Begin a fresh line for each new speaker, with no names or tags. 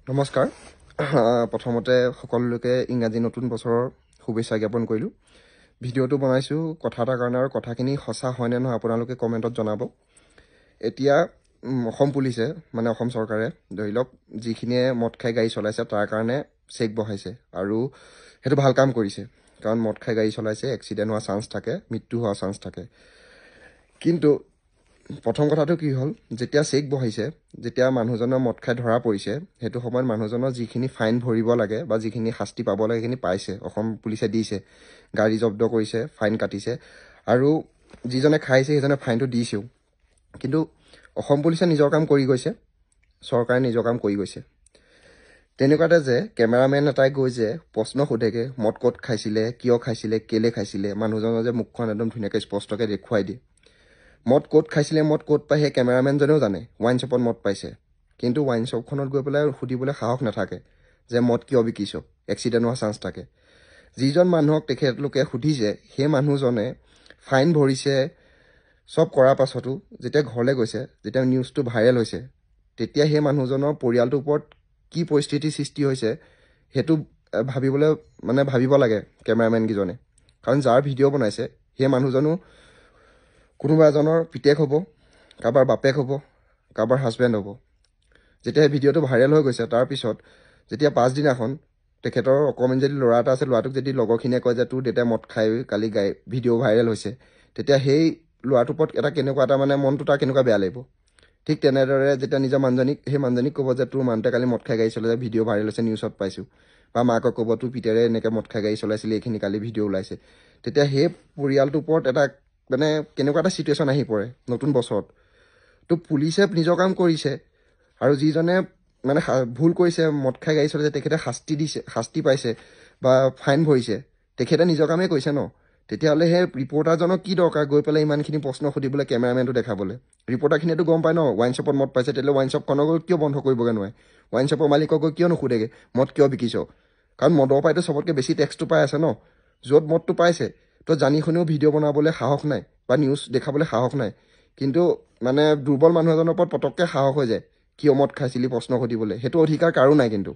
নমস্কাৰ প্ৰথমতে সকলোকে ইংৰাজী নতুন বছৰৰ শুভেচ্ছা জ্ঞাপন কৰিলোঁ। ভিডিঅ'টো বনাইছোঁ কথা এটাৰ কাৰণে আৰু কথাখিনি সঁচা হয় নে নহয় আপোনালোকে কমেণ্টত জনাব। এতিয়া অসম পুলিচে মানে অসম চৰকাৰে ধৰি লওক যিখিনিয়ে মদ খাই গাড়ী চলাইছে তাৰ কাৰণে চেক বহাইছে আৰু সেইটো ভাল কাম কৰিছে, কাৰণ মদ খাই গাড়ী চলাইছে এক্সিডেণ্ট হোৱাৰ চান্স থাকে, মৃত্যু হোৱাৰ চান্স থাকে। কিন্তু প্ৰথম কথাটো কি হ'ল, যেতিয়া চেক বহাইছে, যেতিয়া মানুহজনৰ মদ খাই ধৰা পৰিছে, সেইটো সময়ত মানুহজনৰ যিখিনি ফাইন ভৰিব লাগে বা যিখিনি শাস্তি পাব লাগে সেইখিনি পাইছে, অসম পুলিচে দিছে। গাড়ী জব্দ কৰিছে, ফাইন কাটিছে আৰু যিজনে খাইছে সেইজনে ফাইনটো দিছেও। কিন্তু অসম পুলিচে নিজৰ কাম কৰি গৈছে, চৰকাৰে নিজৰ কাম কৰি গৈছে। তেনেকুৱাতে যে কেমেৰামেন এটাই গৈ যে প্ৰশ্ন সোধেগৈ, মদ ক'ত খাইছিলে, কিয় খাইছিলে, কেলে খাইছিলে, মানুহজনৰ যে মুখখন একদম ধুনীয়াকৈ স্পষ্টকৈ দেখুৱাই দিয়ে। মদ ক'ত খাইছিলে, মদ ক'ত পায় সেই কেমেৰামেনজনেও জানে, ৱাইন শ্বপত মদ পাইছে। কিন্তু ৱাইন শ্বপখনত গৈ পেলাই সুধিবলৈ সাহস নাথাকে যে মদ কিয় বিকিছ, এক্সিডেণ্ট হোৱাৰ চান্স থাকে। যিজন মানুহক তেখেতলোকে সুধিছে সেই মানুহজনে ফাইন ভৰিছে, চব কৰাৰ পাছতো যেতিয়া ঘৰলৈ গৈছে, যেতিয়া নিউজটো ভাইৰেল হৈছে, তেতিয়া সেই মানুহজনৰ পৰিয়ালটোৰ ওপৰত কি পৰিস্থিতিৰ সৃষ্টি হৈছে সেইটো ভাবিব লাগে কেমেৰামেনকেইজনে। কাৰণ যাৰ ভিডিঅ' বনাইছে সেই মানুহজনো কোনোবা এজনৰ পিতেক হ'ব, কাৰোবাৰ বাপেক হ'ব, কাৰোবাৰ হাজবেণ্ড হ'ব। যেতিয়া সেই ভিডিঅ'টো ভাইৰেল হৈ গৈছে, তাৰপিছত যেতিয়া পাছদিনাখন তেখেতৰ অকণমান যদি ল'ৰা এটা আছে, ল'ৰাটোক যদি লগৰখিনিয়ে কয় যে তোৰ দেউতাই মদ খাই কালি ভিডিঅ' ভাইৰেল হৈছে, তেতিয়া সেই ল'ৰাটোৰ ওপৰত কেনেকুৱা এটা মনটো তাৰ কেনেকুৱা বেয়া লাগিব। ঠিক তেনেদৰে যেতিয়া নিজৰ সেই মানুহজনীক ক'ব যে তোৰ মানুহটোৱে কালি মদ খাই গাড়ী চলাইছে, ভিডিঅ' ভাইৰেল হৈছে, নিউজত পাইছোঁ, বা মাকক ক'ব তোৰ পিতেৰে এনেকৈ মদ খাই গাড়ী চলাইছিলে, এইখিনি কালি ভিডিঅ' ওলাইছে, তেতিয়া সেই পৰিয়ালটোৰ ওপৰত এটা কেনেকুৱা এটা চিটুৱেশ্যন আহি পৰে নতুন বছৰত। তো পুলিচে নিজৰ কাম কৰিছে আৰু যিজনে ভুল কৰিছে, মদ খাই গাড়ী চলাইছে, তেখেতে শাস্তি পাইছে বা ফাইন ভৰিছে, তেখেতে নিজৰ কামেই কৰিছে ন। তেতিয়াহ'লে সেই ৰিপৰ্টাৰজনক কি দৰকাৰ গৈ পেলাই ইমানখিনি প্ৰশ্ন সুধিবলৈ, কেমেৰামেনটো দেখাবলৈ। ৰিপৰ্টাৰখিনিয়েতো গম পায় ন ৱাইন শ্বপত মদ পাইছে, তেতিয়াহ'লে ৱাইন শ্বপখনক কিয় বন্ধ কৰিবগৈ নোৱাৰে, ৱাইন শ্বপৰ মালিকক গৈ কিয় নুসুধেগৈ মদ কিয় বিকিছ। কাৰণ মদৰ পৰাইতো চবতকৈ বেছি টেক্সটো পাই আছে ন। য'ত মদটো পাইছে তো জানি শুনিও ভিডিঅ' বনাবলৈ সাহস নাই বা নিউজ দেখাবলৈ সাহস নাই। কিন্তু দুৰ্বল মানুহ এজনৰ ওপৰত পটককৈ সাহস হৈ যায় কিয় মদ খাইছিলি প্ৰশ্ন সুধিবলৈ, সেইটো অধিকাৰ কাৰো নাই কিন্তু।